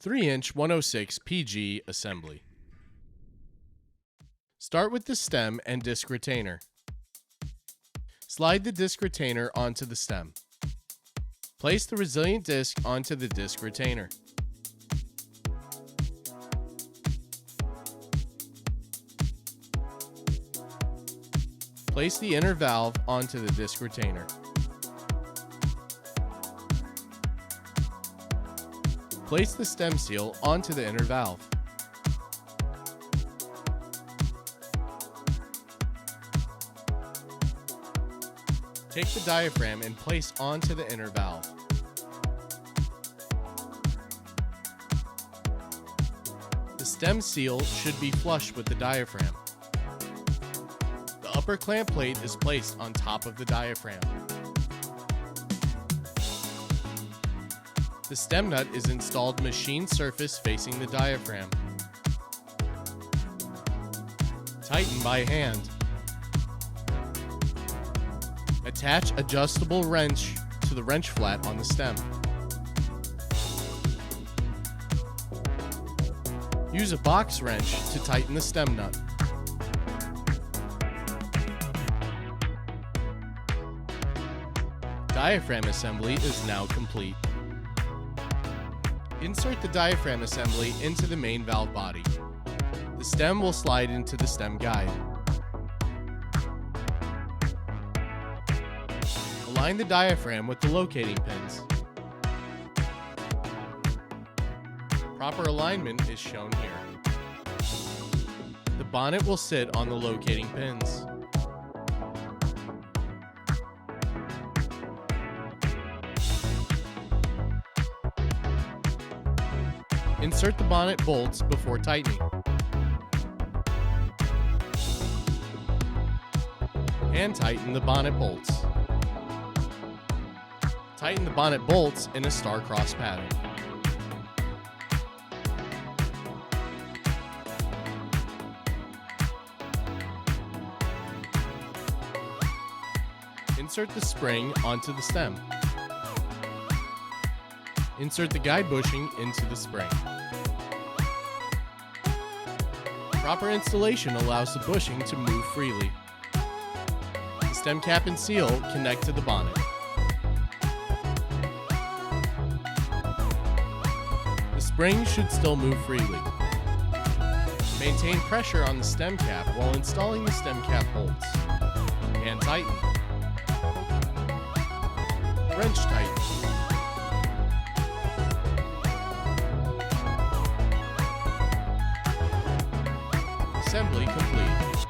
3-inch 106 PG assembly. Start with the stem and disc retainer. Slide the disc retainer onto the stem. Place the resilient disc onto the disc retainer. Place the inner valve onto the disc retainer. Place the stem seal onto the inner valve. Take the diaphragm and place onto the inner valve. The stem seal should be flush with the diaphragm. The upper clamp plate is placed on top of the diaphragm. The stem nut is installed machine surface facing the diaphragm. Tighten by hand. Attach adjustable wrench to the wrench flat on the stem. Use a box wrench to tighten the stem nut. Diaphragm assembly is now complete. Insert the diaphragm assembly into the main valve body. The stem will slide into the stem guide. Align the diaphragm with the locating pins. Proper alignment is shown here. The bonnet will sit on the locating pins. Insert the bonnet bolts before tightening. And tighten the bonnet bolts. Tighten the bonnet bolts in a star-crossed pattern. Insert the spring onto the stem. Insert the guide bushing into the spring. Proper installation allows the bushing to move freely. The stem cap and seal connect to the bonnet. The spring should still move freely. Maintain pressure on the stem cap while installing the stem cap bolts. And tighten. Wrench tighten. Assembly complete.